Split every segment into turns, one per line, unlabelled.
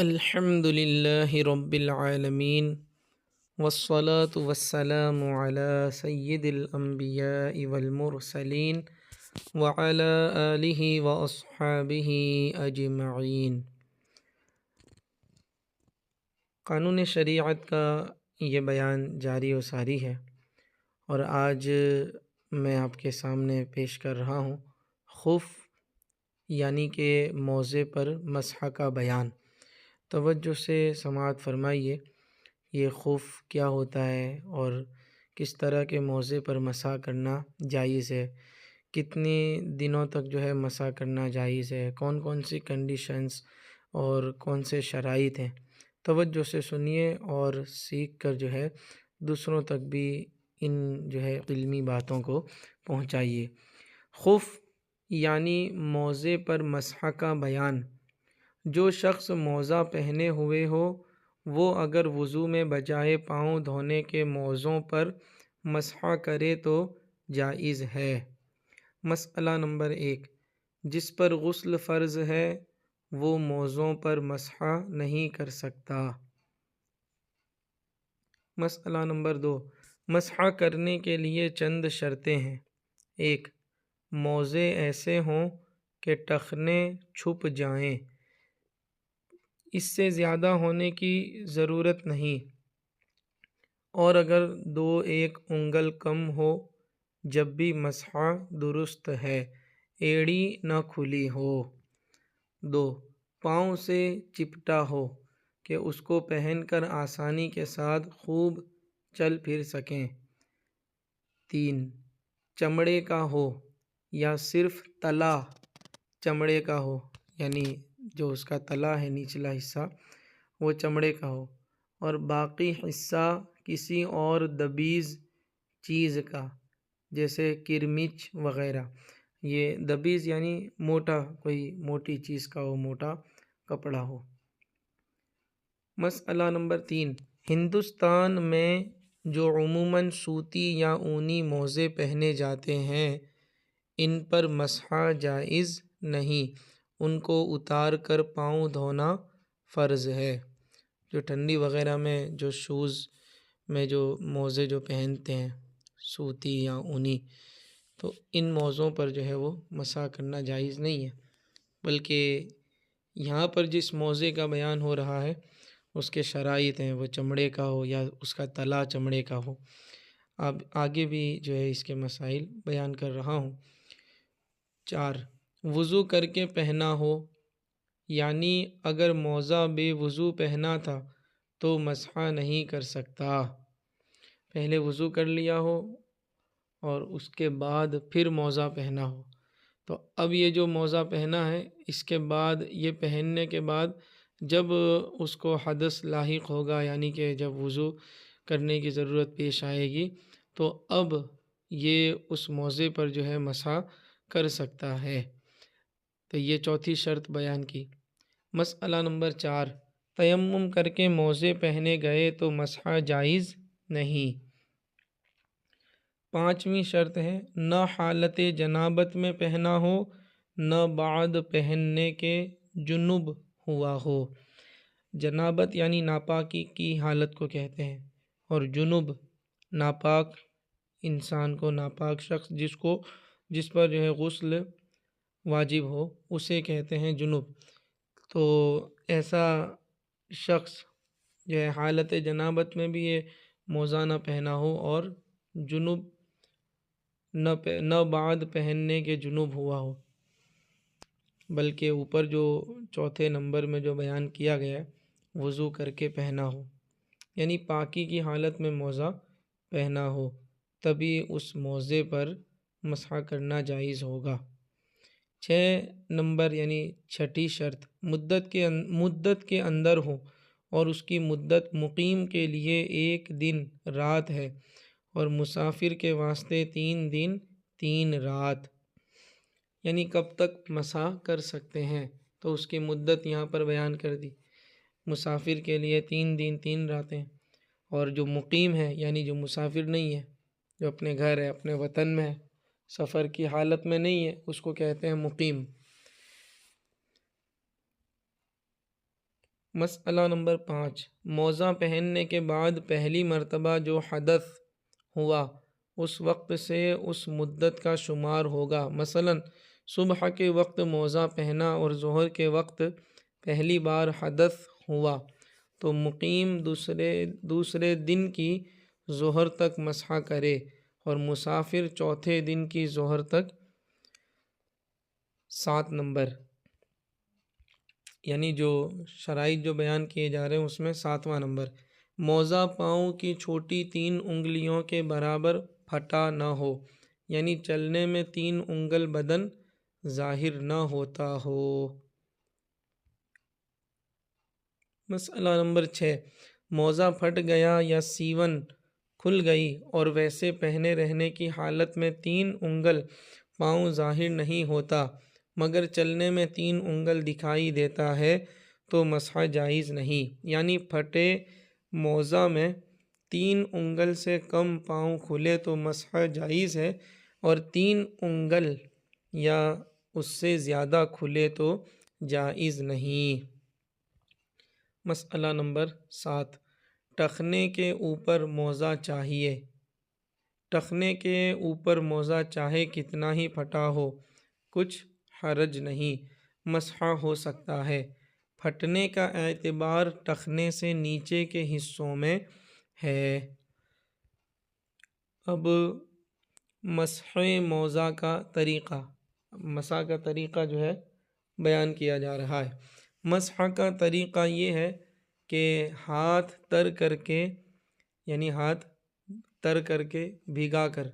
الحمد للہ رب العالمین والصلاة والسلام علی سید الانبیاء والمرسلین وعلی آلہ واصحابہ اجمعین۔ قانون شریعت کا یہ بیان جاری و ساری ہے، اور آج میں آپ کے سامنے پیش کر رہا ہوں خف یعنی کہ موزے پر مسح کا بیان۔ توجہ سے سماعت فرمائیے، یہ خف کیا ہوتا ہے اور کس طرح کے موزے پر مسح کرنا جائز ہے، کتنے دنوں تک مسح کرنا جائز ہے، کون کون سی کنڈیشنز اور کون سے شرائط ہیں۔ توجہ سے سنیے اور سیکھ کر دوسروں تک بھی ان علمی باتوں کو پہنچائیے۔ خف یعنی موزے پر مسح کا بیان۔ جو شخص موزہ پہنے ہوئے ہو وہ اگر وضو میں بجائے پاؤں دھونے کے موزوں پر مسح کرے تو جائز ہے۔ مسئلہ نمبر 1، جس پر غسل فرض ہے وہ موزوں پر مسح نہیں کر سکتا۔ مسئلہ نمبر 2، مسح کرنے کے لیے چند شرطیں ہیں۔ 1، موزے ایسے ہوں کہ ٹخنے چھپ جائیں، اس سے زیادہ ہونے کی ضرورت نہیں، اور اگر 2-1 انگل کم ہو جب بھی مسح درست ہے، ایڑی نہ کھلی ہو۔ 2، پاؤں سے چپٹا ہو کہ اس کو پہن کر آسانی کے ساتھ خوب چل پھر سکیں۔ 3، چمڑے کا ہو یا صرف تلا چمڑے کا ہو، یعنی جو اس کا تلا ہے نچلا حصہ وہ چمڑے کا ہو، اور باقی حصہ کسی اور دبیز چیز کا، جیسے کرمچ وغیرہ۔ یہ دبیز یعنی موٹا، کوئی موٹی چیز کا ہو، موٹا کپڑا ہو۔ مسئلہ نمبر 3، ہندوستان میں جو عموماً سوتی یا اونی موزے پہنے جاتے ہیں ان پر مسح جائز نہیں، ان کو اتار کر پاؤں دھونا فرض ہے۔ جو ٹھنڈی وغیرہ میں جو شوز میں جو موزے جو پہنتے ہیں سوتی یا اونی، تو ان موزوں پر وہ مسح کرنا جائز نہیں ہے، بلکہ یہاں پر جس موزے کا بیان ہو رہا ہے اس کے شرائط ہیں، وہ چمڑے کا ہو یا اس کا تلا چمڑے کا ہو۔ اب آگے بھی اس کے مسائل بیان کر رہا ہوں۔ 4، وضو کر کے پہنا ہو، یعنی اگر موزہ بے وضو پہنا تھا تو مسح نہیں کر سکتا۔ پہلے وضو کر لیا ہو اور اس کے بعد پھر موزہ پہنا ہو، تو اب یہ جو موزہ پہنا ہے اس کے بعد یہ پہننے کے بعد جب اس کو حدث لاحق ہوگا، یعنی کہ جب وضو کرنے کی ضرورت پیش آئے گی تو اب یہ اس موزے پر مسح کر سکتا ہے۔ تو یہ چوتھی شرط بیان کی۔ مسئلہ نمبر 4، تیمم کر کے موزے پہنے گئے تو مسح جائز نہیں۔ 5ویں شرط ہے، نہ حالت جنابت میں پہنا ہو نہ بعد پہننے کے جنب ہوا ہو۔ جنابت یعنی ناپاکی کی حالت کو کہتے ہیں، اور جنب ناپاک انسان کو، ناپاک شخص جس پر غسل واجب ہو اسے کہتے ہیں جنب۔ تو ایسا شخص حالت جنابت میں بھی یہ موزہ نہ پہنا ہو اور جنب نہ بعد پہننے کے جنب ہوا ہو، بلکہ اوپر جو چوتھے نمبر میں جو بیان کیا گیا ہے وضو کر کے پہنا ہو، یعنی پاکی کی حالت میں موزہ پہنا ہو، تبھی اس موزے پر مسح کرنا جائز ہوگا۔ 6 نمبر یعنی چھٹی شرط، مدت کے اندر ہو اور اس کی مدت مقیم کے لیے 1 دن رات ہے اور مسافر کے واسطے 3 دن 3 رات، یعنی کب تک مسح کر سکتے ہیں، تو اس کی مدت یہاں پر بیان کر دی۔ مسافر کے لیے 3 دن 3 راتیں، اور جو مقیم ہے یعنی جو مسافر نہیں ہے، جو اپنے گھر ہے، اپنے وطن میں ہے، سفر کی حالت میں نہیں ہے، اس کو کہتے ہیں مقیم۔ مسئلہ نمبر 5، موزہ پہننے کے بعد پہلی مرتبہ جو حدث ہوا اس وقت سے اس مدت کا شمار ہوگا۔ مثلا صبح کے وقت موزہ پہنا اور ظہر کے وقت پہلی بار حدث ہوا تو مقیم دوسرے دن کی ظہر تک مسح کرے اور مسافر چوتھے دن کی ظہر تک 7 نمبر، یعنی جو شرائط جو بیان کیے جا رہے ہیں اس میں 7واں نمبر، موزہ پاؤں کی چھوٹی 3 انگلیوں کے برابر پھٹا نہ ہو، یعنی چلنے میں 3 انگل بدن ظاہر نہ ہوتا ہو۔ مسئلہ نمبر 6، موزہ پھٹ گیا یا سیون کھل گئی اور ویسے پہنے رہنے کی حالت میں 3 انگل پاؤں ظاہر نہیں ہوتا مگر چلنے میں 3 انگل دکھائی دیتا ہے تو مسح جائز نہیں، یعنی پھٹے موزہ میں 3 انگل سے کم پاؤں کھلے تو مسح جائز ہے اور 3 انگل یا اس سے زیادہ کھلے تو جائز نہیں۔ مسئلہ نمبر 7، ٹخنے کے اوپر موزہ چاہیے۔ ٹخنے کے اوپر موزہ چاہے کتنا ہی پھٹا ہو کچھ حرج نہیں، مسح ہو سکتا ہے۔ پھٹنے کا اعتبار ٹخنے سے نیچے کے حصوں میں ہے۔ اب مسح موزہ کا طریقہ، مسح کا طریقہ جو ہے بیان کیا جا رہا ہے۔ مسح کا طریقہ یہ ہے کہ ہاتھ تر کر کے، یعنی ہاتھ تر کر کے بھگا کر،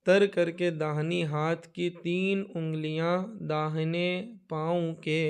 تر کر کے داہنی ہاتھ کی 3 انگلیاں داہنے پاؤں کے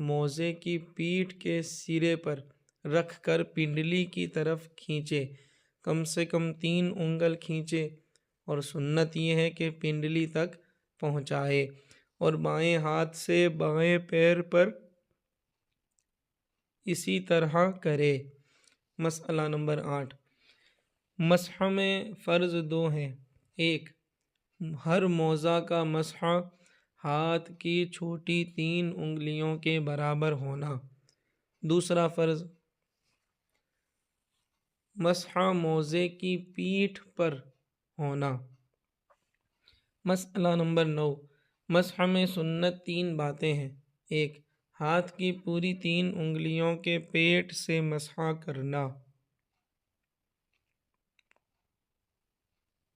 موزے کی پیٹھ کے سرے پر رکھ کر پنڈلی کی طرف کھینچے، کم سے کم 3 انگل کھینچے اور سنت یہ ہے کہ پنڈلی تک پہنچائے اور بائیں ہاتھ سے بائیں پیر پر اسی طرح کرے۔ مسئلہ نمبر 8، مسح میں فرض 2 ہیں۔ 1، ہر موزہ کا مسح ہاتھ کی چھوٹی 3 انگلیوں کے برابر ہونا۔ دوسرا فرض، مسح موزے کی پیٹھ پر ہونا۔ مسئلہ نمبر 9، مسح میں سنت 3 باتیں ہیں۔ 1، ہاتھ کی پوری 3 انگلیوں کے پیٹ سے مسح کرنا۔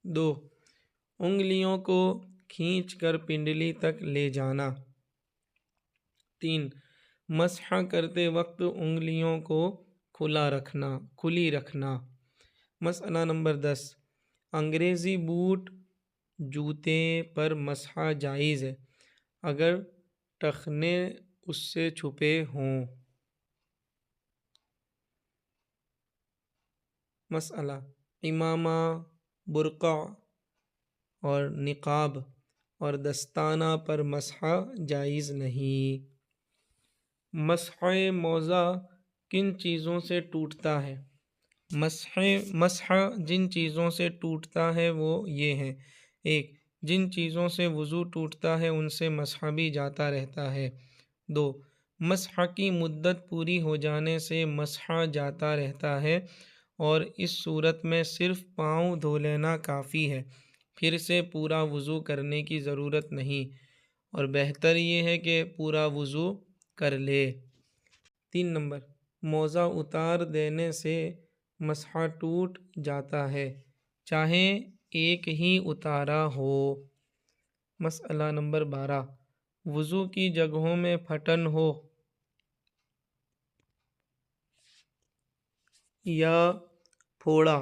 2، انگلیوں کو کھینچ کر پنڈلی تک لے جانا۔ 3، مسح کرتے وقت انگلیوں کو کھلی رکھنا۔ مسئلہ نمبر 10، انگریزی بوٹ جوتے پر مسح جائز ہے اگر ٹخنے اس سے چھپے ہوں۔ مسئلہ، امامہ، برقع اور نقاب اور دستانہ پر مسح جائز نہیں۔ مسح موزہ کن چیزوں سے ٹوٹتا ہے؟ مسح جن چیزوں سے ٹوٹتا ہے وہ یہ ہیں۔ 1، جن چیزوں سے وضو ٹوٹتا ہے ان سے مسح بھی جاتا رہتا ہے۔ 2، مسح کی مدت پوری ہو جانے سے مسح جاتا رہتا ہے اور اس صورت میں صرف پاؤں دھو لینا کافی ہے، پھر سے پورا وضو کرنے کی ضرورت نہیں، اور بہتر یہ ہے کہ پورا وضو کر لے۔ 3 نمبر، موزہ اتار دینے سے مسح ٹوٹ جاتا ہے چاہے ایک ہی اتارا ہو۔ مسئلہ نمبر 12، وضو کی جگہوں میں پھٹن ہو یا پھوڑا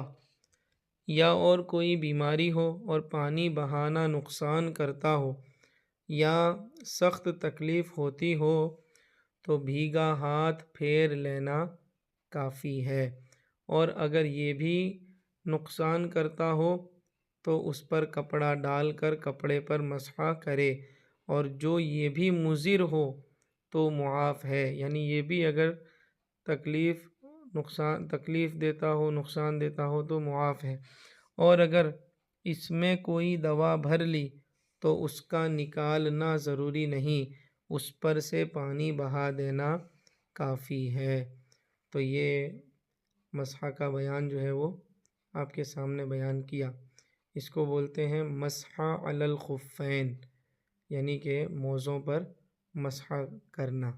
یا اور کوئی بیماری ہو اور پانی بہانا نقصان کرتا ہو یا سخت تکلیف ہوتی ہو تو بھیگا ہاتھ پھیر لینا کافی ہے، اور اگر یہ بھی نقصان کرتا ہو تو اس پر کپڑا ڈال کر کپڑے پر مسح کرے، اور جو یہ بھی مضر ہو تو معاف ہے، یعنی یہ بھی اگر تکلیف دیتا ہو، نقصان دیتا ہو تو معاف ہے، اور اگر اس میں کوئی دوا بھر لی تو اس کا نکالنا ضروری نہیں، اس پر سے پانی بہا دینا کافی ہے۔ تو یہ مسح کا بیان جو ہے وہ آپ کے سامنے بیان کیا۔ اس کو بولتے ہیں مسح علی الخفین، یعنی کہ موزوں پر مسح کرنا۔